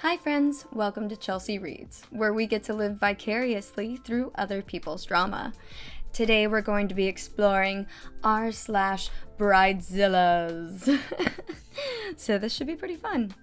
Hi friends, welcome to Chelsea Reads, where we get to live vicariously through other people's drama. Today we're going to be exploring r/Bridezillas. So this should be pretty fun.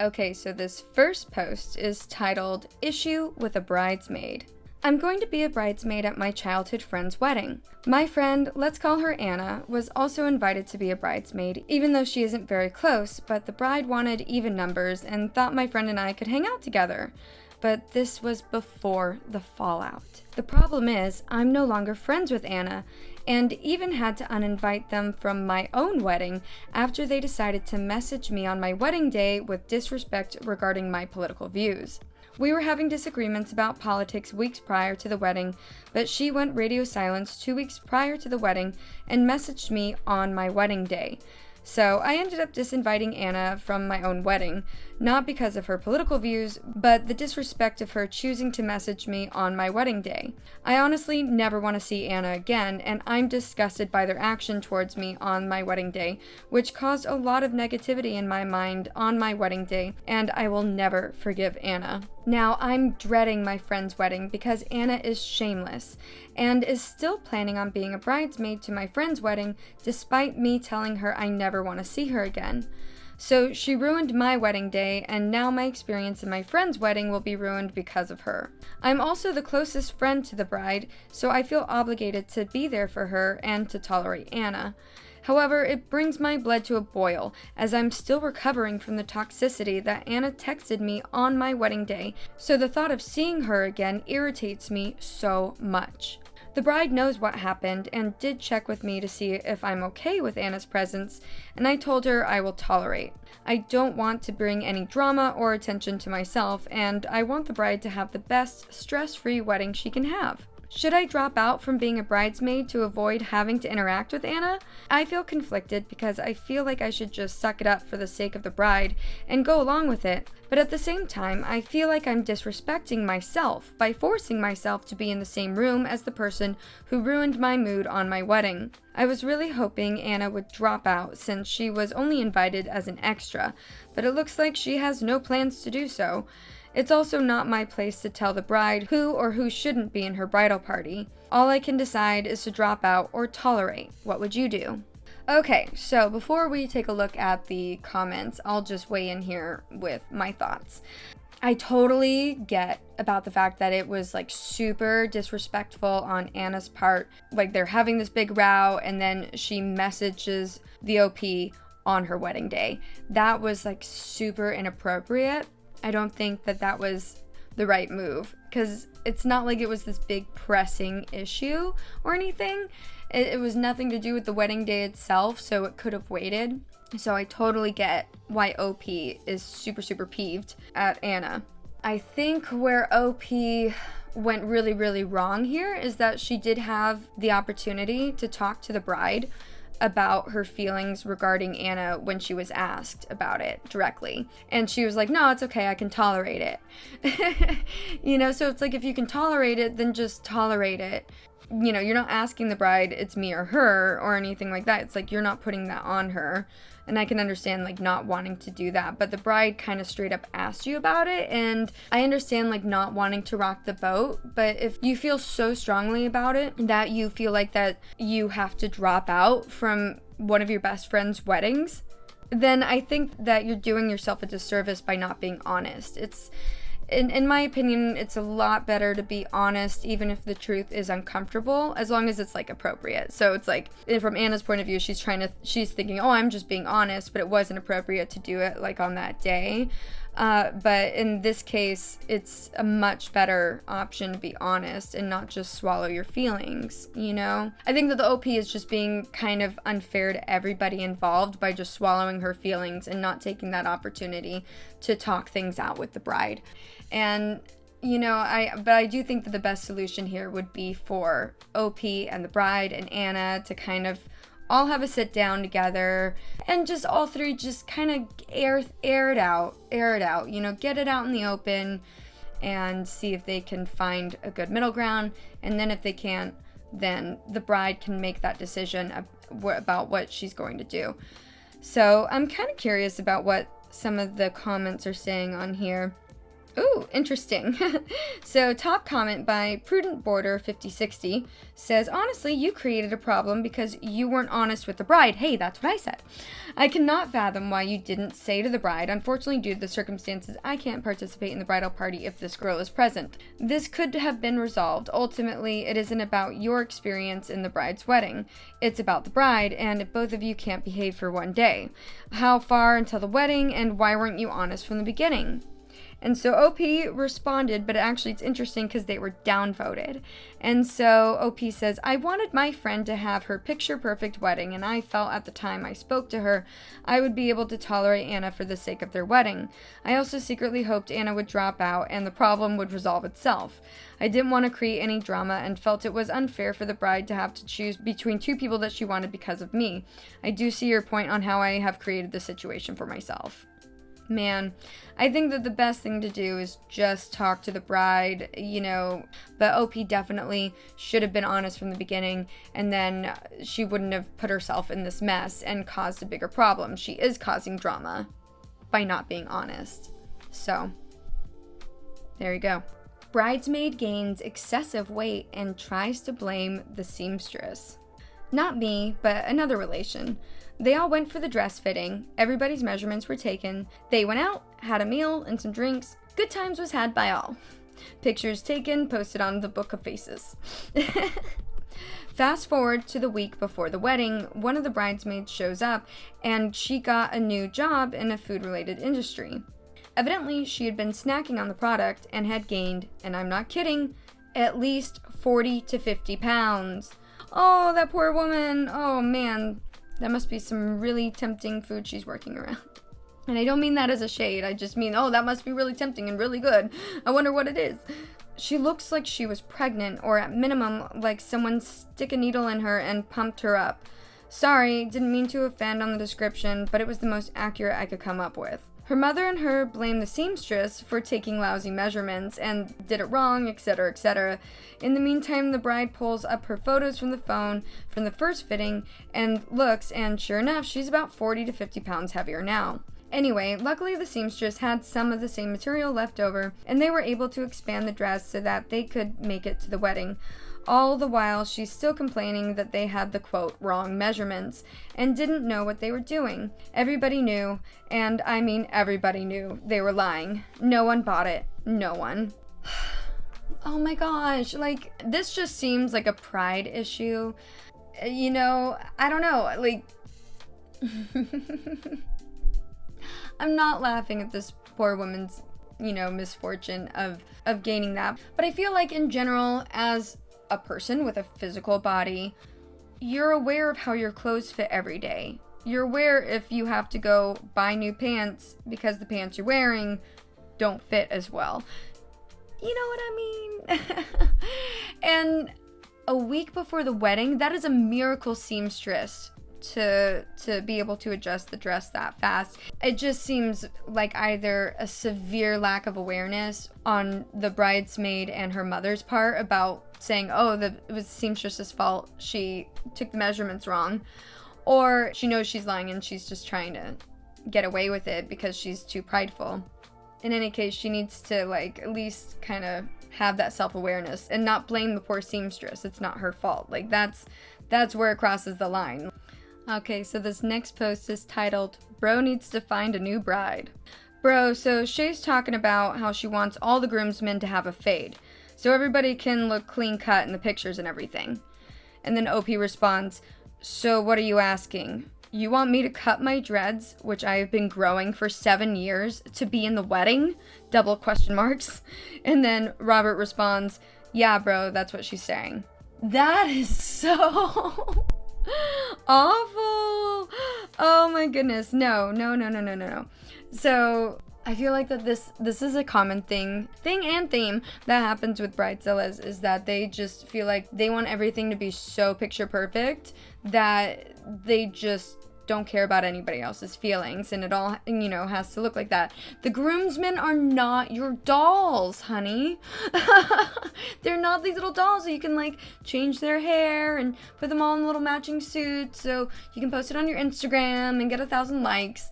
Okay, so this first post is titled, Issue with a Bridesmaid. I'm going to be a bridesmaid at my childhood friend's wedding. My friend, let's call her Anna, was also invited to be a bridesmaid, even though she isn't very close, but the bride wanted even numbers and thought my friend and I could hang out together. But this was before the fallout. The problem is, I'm no longer friends with Anna, and even had to uninvite them from my own wedding after they decided to message me on my wedding day with disrespect regarding my political views. We were having disagreements about politics weeks prior to the wedding, but she went radio silence 2 weeks prior to the wedding and messaged me on my wedding day. So I ended up disinviting Anna from my own wedding, not because of her political views, but the disrespect of her choosing to message me on my wedding day. I honestly never want to see Anna again, and I'm disgusted by their action towards me on my wedding day, which caused a lot of negativity in my mind on my wedding day, and I will never forgive Anna. Now, I'm dreading my friend's wedding because Anna is shameless and is still planning on being a bridesmaid to my friend's wedding despite me telling her I never want to see her again. So she ruined my wedding day, and now my experience in my friend's wedding will be ruined because of her. I'm also the closest friend to the bride, so I feel obligated to be there for her and to tolerate Anna. However, it brings my blood to a boil, as I'm still recovering from the toxicity that Anna texted me on my wedding day, so the thought of seeing her again irritates me so much. The bride knows what happened and did check with me to see if I'm okay with Anna's presence, and I told her I will tolerate. I don't want to bring any drama or attention to myself, and I want the bride to have the best, stress-free wedding she can have. Should I drop out from being a bridesmaid to avoid having to interact with Anna? I feel conflicted because I feel like I should just suck it up for the sake of the bride and go along with it, but at the same time, I feel like I'm disrespecting myself by forcing myself to be in the same room as the person who ruined my mood on my wedding. I was really hoping Anna would drop out since she was only invited as an extra, but it looks like she has no plans to do so. It's also not my place to tell the bride who or who shouldn't be in her bridal party. All I can decide is to drop out or tolerate. What would you do? Okay, so before we take a look at the comments, I'll just weigh in here with my thoughts. I totally get about the fact that it was like super disrespectful on Anna's part. Like they're having this big row and then she messages the OP on her wedding day. That was like super inappropriate. I don't think that that was the right move because it's not like it was this big pressing issue or anything. It was nothing to do with the wedding day itself, so it could have waited. So I totally get why OP is super peeved at Anna. I think where OP went really wrong here is that she did have the opportunity to talk to the bride about her feelings regarding Anna when she was asked about it directly. And she was like, no, it's okay, I can tolerate it. So it's like if you can tolerate it, then just tolerate it. You're not asking the bride, it's me or her or anything like that. It's like you're not putting that on her. And I can understand like not wanting to do that, but the bride kind of straight up asked you about it, and I understand like not wanting to rock the boat, but if you feel so strongly about it that you feel like that you have to drop out from one of your best friend's weddings, then I think that you're doing yourself a disservice by not being honest. In my opinion, it's a lot better to be honest, even if the truth is uncomfortable, as long as it's like appropriate. So it's like, from Anna's point of view, she's thinking, oh, I'm just being honest, but it wasn't appropriate to do it like on that day. But in this case, it's a much better option to be honest and not just swallow your feelings, I think that the OP is just being kind of unfair to everybody involved by just swallowing her feelings and not taking that opportunity to talk things out with the bride. And I do think that the best solution here would be for OP and the bride and Anna to kind of all have a sit down together and just all three just kind of air it out, get it out in the open and see if they can find a good middle ground. And then if they can't, then the bride can make that decision about what she's going to do. So I'm kind of curious about what some of the comments are saying on here. Ooh, interesting. So, top comment by Prudent Border 5060 says, honestly, you created a problem because you weren't honest with the bride. Hey, that's what I said. I cannot fathom why you didn't say to the bride, unfortunately, due to the circumstances, I can't participate in the bridal party if this girl is present. This could have been resolved. Ultimately, it isn't about your experience in the bride's wedding. It's about the bride, and if both of you can't behave for one day. How far until the wedding, and why weren't you honest from the beginning? And so OP responded, but actually it's interesting because they were downvoted. And so OP says, I wanted my friend to have her picture-perfect wedding, and I felt at the time I spoke to her, I would be able to tolerate Anna for the sake of their wedding. I also secretly hoped Anna would drop out and the problem would resolve itself. I didn't want to create any drama and felt it was unfair for the bride to have to choose between two people that she wanted because of me. I do see your point on how I have created the situation for myself. Man, I think that the best thing to do is just talk to the bride, but OP definitely should have been honest from the beginning, and then she wouldn't have put herself in this mess and caused a bigger problem. She is causing drama by not being honest. So, there you go. Bridesmaid gains excessive weight and tries to blame the seamstress. Not me, but another relation. They all went for the dress fitting, everybody's measurements were taken, they went out, had a meal and some drinks, good times was had by all. Pictures taken, posted on the Book of Faces. Fast forward to the week before the wedding, one of the bridesmaids shows up, and she got a new job in a food-related industry. Evidently, she had been snacking on the product and had gained, and I'm not kidding, at least 40 to 50 pounds. Oh, that poor woman. Oh, man. That must be some really tempting food she's working around. And I don't mean that as a shade. I just mean, oh, that must be really tempting and really good. I wonder what it is. She looks like she was pregnant, or at minimum, like someone stick a needle in her and pumped her up. Sorry, didn't mean to offend on the description, but it was the most accurate I could come up with. Her mother and her blame the seamstress for taking lousy measurements and did it wrong, etc., etc. In the meantime, the bride pulls up her photos from the phone from the first fitting and looks, and sure enough, she's about 40 to 50 pounds heavier now. Anyway, luckily the seamstress had some of the same material left over, and they were able to expand the dress so that they could make it to the wedding. All the while, she's still complaining that they had the, quote, wrong measurements and didn't know what they were doing. Everybody knew, and I mean everybody knew, they were lying. No one bought it. No one. Oh my gosh, this just seems like a pride issue. I don't know, I'm not laughing at this poor woman's, misfortune of gaining that. But I feel like in general, as a person with a physical body, you're aware of how your clothes fit every day. You're aware if you have to go buy new pants because the pants you're wearing don't fit as well. You know what I mean? And a week before the wedding, that is a miracle seamstress to be able to adjust the dress that fast. It just seems like either a severe lack of awareness on the bridesmaid and her mother's part about saying, oh, it was the seamstress's fault, she took the measurements wrong, or she knows she's lying and she's just trying to get away with it because she's too prideful. In any case, she needs to at least kind of have that self-awareness and not blame the poor seamstress. It's not her fault. That's where it crosses the line. Okay, so this next post is titled, Bro Needs to Find a New Bride. Bro, so Shay's talking about how she wants all the groomsmen to have a fade, so everybody can look clean cut in the pictures and everything. And then OP responds, so what are you asking? You want me to cut my dreads, which I have been growing for 7 years, to be in the wedding? Double question marks. And then Robert responds, yeah, bro, that's what she's saying. That is so awful. Oh my goodness. No. So I feel like that this is a common thing and theme that happens with Bridezillas, is that they just feel like they want everything to be so picture perfect that they just don't care about anybody else's feelings, and it all, has to look like that. The groomsmen are not your dolls, honey. They're not these little dolls that you can change their hair and put them all in little matching suits so you can post it on your Instagram and get 1,000 likes.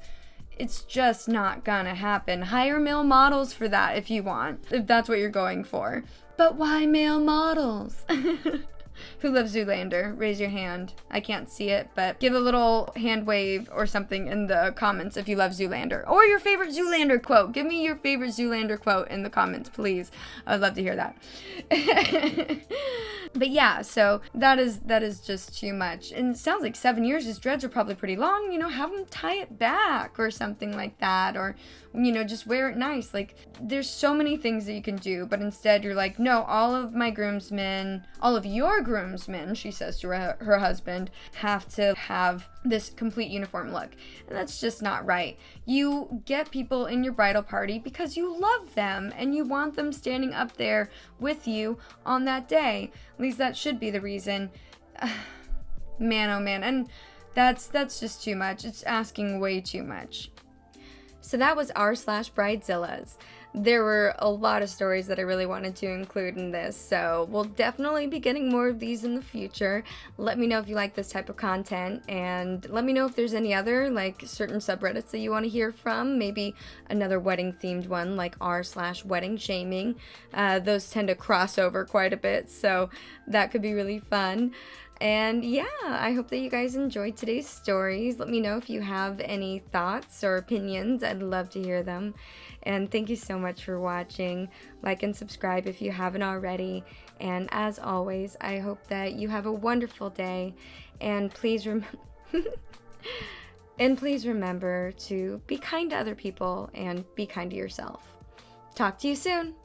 it's just not gonna happen. Hire male models for that if you want, if that's what you're going for. But why male models? Who loves Zoolander? Raise your hand. I can't see it, but give a little hand wave or something in the comments if you love Zoolander. Or your favorite Zoolander quote. Give me your favorite Zoolander quote in the comments, please. I'd love to hear that. But yeah, so that is just too much. And it sounds like 7 years, his dreads are probably pretty long. You know, have him tie it back or something like that. Or, you know, just wear it nice. Like, there's so many things that you can do. But instead, you're like, no, all of your groomsmen, she says to her husband, have to have this complete uniform look. And that's just not right. You get people in your bridal party because you love them and you want them standing up there with you on that day. At least that should be the reason. Man, oh man. And that's just too much. It's asking way too much. So that was r/Bridezillas. There were a lot of stories that I really wanted to include in this, so we'll definitely be getting more of these in the future. Let me know if you like this type of content, and let me know if there's any other, like, certain subreddits that you want to hear from. Maybe another wedding-themed one, like r/wedding shaming. Those tend to cross over quite a bit, so that could be really fun. And yeah, I hope that you guys enjoyed today's stories. Let me know if you have any thoughts or opinions. I'd love to hear them. And thank you so much for watching. Like and subscribe if you haven't already. And as always, I hope that you have a wonderful day. And please remember to be kind to other people and be kind to yourself. Talk to you soon.